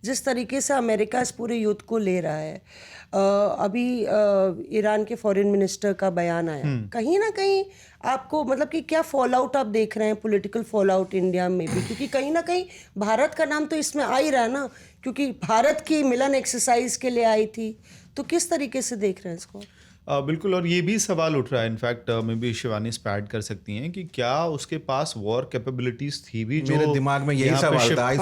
जिस तरीके से अमेरिका इस पूरे युद्ध को ले रहा है, अभी ईरान के फॉरेन मिनिस्टर का बयान आया, कहीं ना कहीं आपको मतलब कि क्या फॉल आउट आप देख रहे हैं, पॉलिटिकल फॉल आउट इंडिया में भी? क्योंकि कहीं ना कहीं भारत का नाम तो इसमें आ ही रहा है ना, क्योंकि भारत की मिलन एक्सरसाइज के लिए आई थी। तो किस तरीके से देख रहे हैं इसको? बिल्कुल, और ये भी सवाल उठ रहा है, इनफैक्ट मे बी शिवानी इस पे ऐड कर सकती हैं कि क्या उसके पास वॉर कैपेबिलिटीज थी भी, जो मेरे दिमाग में यही यहाँ पे सवाल था। आई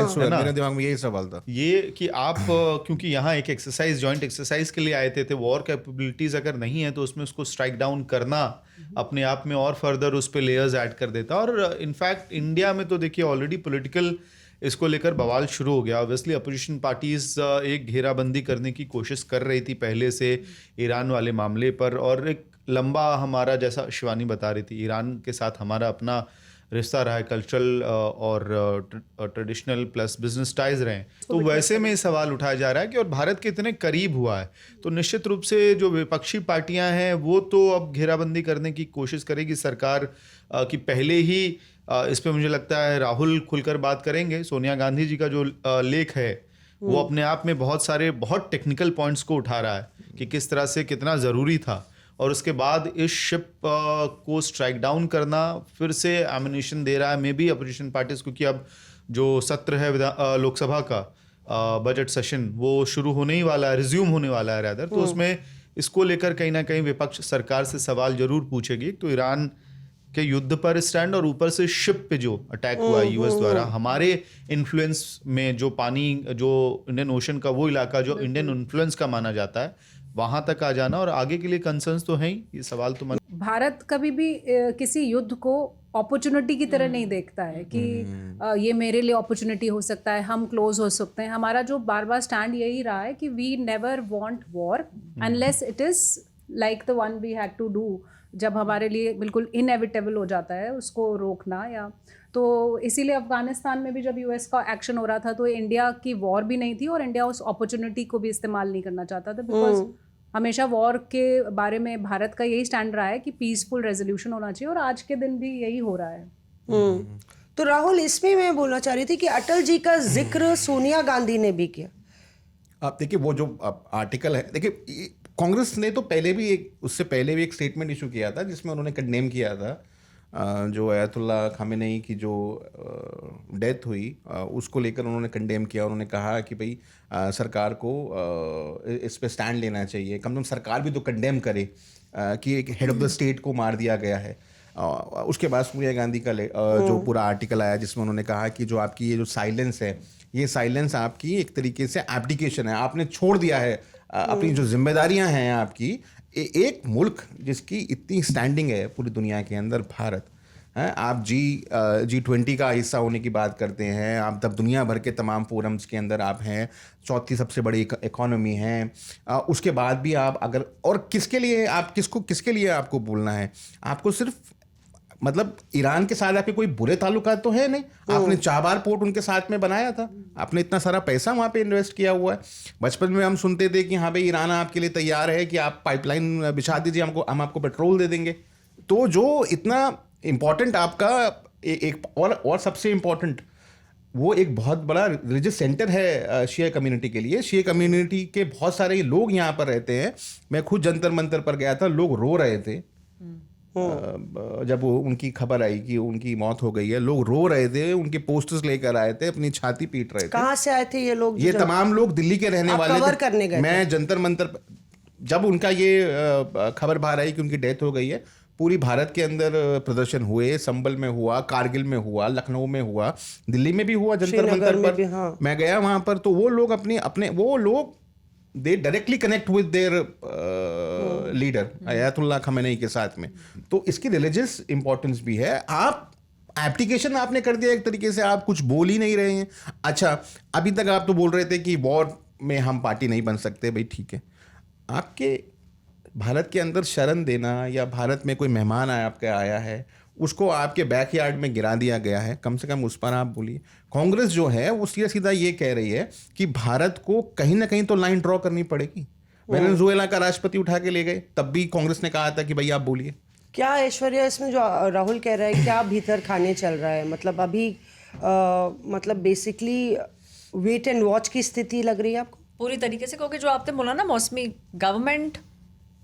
स्वेयर मेरे दिमाग में यही सवाल था, ये कि आप क्योंकि यहाँ एक एक्सरसाइज, जॉइंट एक्सरसाइज के लिए आए थे, वॉर कैपेबिलिटीज अगर नहीं है तो उसमें उसको स्ट्राइक डाउन करना अपने आप में और फर्दर उस पे लेयर्स ऐड कर देता। और इनफैक्ट इंडिया में तो देखिए ऑलरेडी पॉलिटिकल इसको लेकर बवाल शुरू हो गया। ऑब्वियसली अपोजिशन पार्टीज एक घेराबंदी करने की कोशिश कर रही थी पहले से ईरान वाले मामले पर, और एक लंबा हमारा, जैसा शिवानी बता रही थी, ईरान के साथ हमारा अपना रिश्ता रहा है, कल्चरल और ट्रेडिशनल प्लस बिजनेस टाइज रहे हैं। तो वैसे में सवाल उठाया जा रहा है कि और भारत के इतने करीब हुआ है तो निश्चित रूप से जो विपक्षी पार्टियां हैं वो तो अब घेराबंदी करने की कोशिश करेगी सरकार की। पहले ही इस पे मुझे लगता है राहुल खुलकर बात करेंगे। सोनिया गांधी जी का जो लेख है वो अपने आप में बहुत सारे बहुत टेक्निकल पॉइंट्स को उठा रहा है कि किस तरह से कितना ज़रूरी था, और उसके बाद इस शिप को स्ट्राइक डाउन करना फिर से एमिनेशन दे रहा है मे बी अपोजिशन पार्टीज, क्योंकि अब जो सत्र है लोकसभा का बजट सेशन वो शुरू होने ही वाला है, रिज्यूम होने वाला है रैदर। तो उसमें इसको लेकर कहीं ना कहीं विपक्ष सरकार से सवाल जरूर पूछेगी। तो ईरान के युद्ध पर स्टैंड, और ऊपर से शिप पे जो अटैक हुआ यूएस द्वारा, हमारे इन्फ्लुएंस में जो पानी, जो इंडियन ओशन का वो इलाका जो इंडियन इन्फ्लुएंस का माना जाता है, वहां तक आ जाना, और आगे के लिए कंसर्न्स तो हैं ही। ये सवाल तो भारत कभी भी किसी युद्ध को अपॉर्चुनिटी की तरह नहीं देखता है कि ये मेरे लिए अपॉर्चुनिटी हो सकता है, हम क्लोज हो सकते हैं। हमारा जो बार बार स्टैंड यही रहा है कि we never want war unless it is like the one we had to do, जब हमारे लिए बिल्कुल इनएविटेबल हो जाता है उसको रोकना। या तो इसीलिए अफगानिस्तान में भी जब यूएस का एक्शन हो रहा था तो इंडिया की वॉर भी नहीं थी और इंडिया उस अपॉर्चुनिटी को भी इस्तेमाल नहीं करना चाहता था, बिकॉज हमेशा वॉर के बारे में भारत का यही स्टैंड रहा है कि पीसफुल रेजोल्यूशन होना चाहिए, और आज के दिन भी यही हो रहा है। तो राहुल, इसमें मैं बोलना चाह रही थी कि अटल जी का जिक्र सोनिया गांधी ने भी किया। आप देखिए वो जो आर्टिकल है, देखिए कांग्रेस ने तो पहले भी उससे पहले भी एक स्टेटमेंट इशू किया था जिसमें उन्होंने कंडेम किया था जो अयातुल्ला खामेनेई की जो डेथ हुई उसको लेकर उन्होंने कंडेम किया। उन्होंने कहा कि भाई सरकार को इस पे स्टैंड लेना चाहिए, कम से कम सरकार भी तो कंडेम करे कि एक हेड ऑफ द स्टेट को मार दिया गया है। उसके बाद सोनिया गांधी का जो पूरा आर्टिकल आया जिसमें उन्होंने कहा कि जो आपकी ये जो साइलेंस है, ये साइलेंस आपकी एक तरीके से एब्डिकेशन है, आपने छोड़ दिया है अपनी जो जिम्मेदारियां हैं आपकी। एक मुल्क जिसकी इतनी स्टैंडिंग है पूरी दुनिया के अंदर, भारत है, आप G20 का हिस्सा होने की बात करते हैं, आप तब दुनिया भर के तमाम फोरम्स के अंदर आप हैं, चौथी सबसे बड़ी इकोनॉमी है, उसके बाद भी आप अगर और किसके लिए आप किसके लिए आपको बोलना है? आपको सिर्फ मतलब ईरान के साथ आपके कोई बुरे ताल्लुकात तो है नहीं, आपने चाबार पोर्ट उनके साथ में बनाया था, आपने इतना सारा पैसा वहाँ पे इन्वेस्ट किया हुआ है। बचपन में हम सुनते थे कि हाँ भाई ईरान आपके लिए तैयार है कि आप पाइपलाइन बिछा दीजिए, हम आपको पेट्रोल दे देंगे। तो जो इतना इम्पॉर्टेंट आपका एक और सबसे इम्पॉर्टेंट वो एक बहुत बड़ा रिलीजियस सेंटर है शिया कम्युनिटी के लिए। शिया कम्युनिटी के बहुत सारे लोग यहाँ पर रहते हैं। मैं खुद जंतर मंतर पर गया था, लोग रो रहे थे जब उनकी खबर आई कि उनकी मौत हो गई है। लोग रो रहे थे, उनके पोस्टर्स लेकर आए थे, अपनी छाती पीट रहे थे। कहाँ से आए थे ये लोग? ये तमाम लोग दिल्ली के रहने वाले कवर करने गए। मैं जंतर मंतर जब उनका ये खबर बाहर आई कि उनकी डेथ हो गई है, पूरी भारत के अंदर प्रदर्शन हुए, संभल में हुआ, कारगिल में हुआ, लखनऊ में हुआ, दिल्ली में भी हुआ जंतर मंतर पर। हाँ। मैं गया वहां पर तो वो लोग अपने वो लोग दे directly connect with their leader Ayatollah Khamenei के साथ में। तो इसकी रिलीजियस इंपॉर्टेंस भी है। आप एप्लीकेशन आपने कर दिया एक तरीके से, आप कुछ बोल ही नहीं रहे हैं। अच्छा, अभी तक आप तो बोल रहे थे कि वॉर में हम पार्टी नहीं बन सकते। भाई ठीक है, आपके भारत के अंदर शरण देना या भारत में कोई मेहमान आया है उसको आपके बैकयार्ड में गिरा दिया गया है, कम से कम उस पर आप बोलिए। कांग्रेस जो है वो सीधा सीधा ये कह रही है कि भारत को कहीं ना कहीं तो लाइन ड्रॉ करनी पड़ेगी। वेनेजुएला का राष्ट्रपति उठा के ले गए, तब भी कांग्रेस ने कहा था कि भाई आप बोलिए। क्या ऐश्वर्या इसमें जो राहुल कह रहा है, क्या भीतर खाने चल रहा है? मतलब अभी मतलब बेसिकली वेट एंड वॉच की स्थिति लग रही है आपको? पूरी तरीके से, क्योंकि जो आपने बोला ना मौसमी, गवर्नमेंट,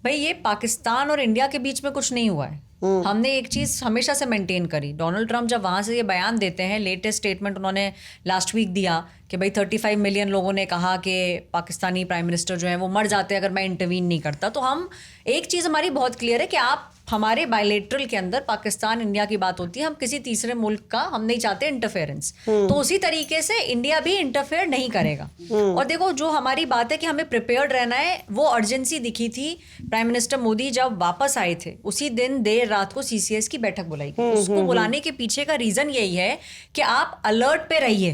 भाई ये पाकिस्तान और इंडिया के बीच में कुछ नहीं हुआ है। हमने एक चीज हमेशा से मेंटेन करी। डोनाल्ड ट्रंप जब वहां से ये बयान देते हैं, लेटेस्ट स्टेटमेंट उन्होंने लास्ट वीक दिया कि भाई 35 मिलियन लोगों ने कहा कि पाकिस्तानी प्राइम मिनिस्टर जो है वो मर जाते अगर मैं इंटरवीन नहीं करता। तो हम, एक चीज हमारी बहुत क्लियर है कि आप, हमारे बायलेटरल के अंदर पाकिस्तान इंडिया की बात होती है, हम किसी तीसरे मुल्क का हम नहीं चाहते इंटरफेरेंस। तो उसी तरीके से इंडिया भी इंटरफेयर नहीं करेगा। और देखो, जो हमारी बात है कि हमें प्रिपेयर्ड रहना है, वो अर्जेंसी दिखी थी प्राइम मिनिस्टर मोदी जब वापस आए थे। उसी दिन देर रात को CCS की बैठक बुलाई गई। उसको बुलाने के पीछे का रीजन यही है कि आप अलर्ट पे रहिए,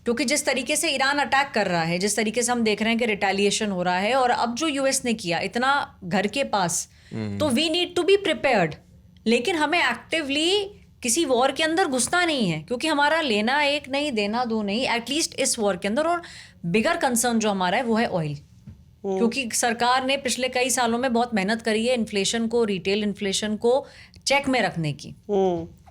क्योंकि जिस तरीके से ईरान अटैक कर रहा है, जिस तरीके से हम देख रहे हैं कि रिटेलिएशन हो रहा है, और अब जो US ने किया इतना घर के पास, तो we need to be prepared. लेकिन हमें एक्टिवली किसी वॉर के अंदर घुसना नहीं है, क्योंकि हमारा लेना एक नहीं, देना दो नहीं, एटलीस्ट इस वॉर के अंदर। और बिगर कंसर्न जो हमारा है वो है ऑयल, क्योंकि सरकार ने पिछले कई सालों में बहुत मेहनत करी है इन्फ्लेशन को, रिटेल इन्फ्लेशन को चेक में रखने की।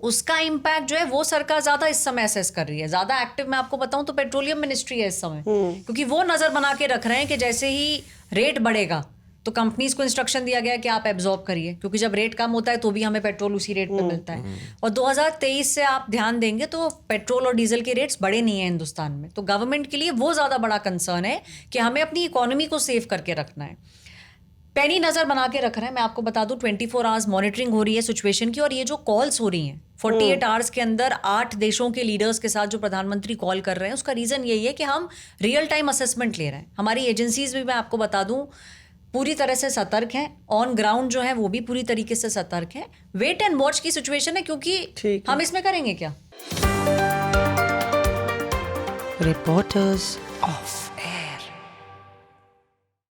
उसका इम्पैक्ट जो है वो सरकार ज्यादा इस समय असेस कर रही है। ज्यादा एक्टिव मैं आपको बताऊं तो पेट्रोलियम मिनिस्ट्री है इस समय, क्योंकि वो नजर बना के रख रहे हैं कि जैसे ही रेट बढ़ेगा तो कंपनीज को इंस्ट्रक्शन दिया गया है कि आप एब्जॉर्ब करिए, क्योंकि जब रेट कम होता है तो भी हमें पेट्रोल उसी रेट पे मिलता है। और 2023 से आप ध्यान देंगे तो पेट्रोल और डीजल के रेट्स बढ़े नहीं है हिंदुस्तान में। तो गवर्नमेंट के लिए वो ज्यादा बड़ा कंसर्न है कि हमें अपनी इकोनॉमी को सेव करके रखना है। पैनी नजर बना के रख रहे हैं। मैं आपको बता दूं 24 आवर्स मॉनिटरिंग हो रही है सिचुएशन की। और ये जो कॉल्स हो रही हैं 48 आवर्स के अंदर 8 देशों के लीडर्स के साथ जो प्रधानमंत्री कॉल कर रहे हैं, उसका रीजन यही है कि हम रियल टाइम असेसमेंट ले रहे हैं। हमारी एजेंसीज भी, मैं आपको बता दूं, पूरी तरह से सतर्क हैं। ऑन ग्राउंड जो है वो भी पूरी तरीके से सतर्क हैं। वेट एंड वॉच की सिचुएशन है, क्योंकि हम इसमें करेंगे क्या? Reporters of air.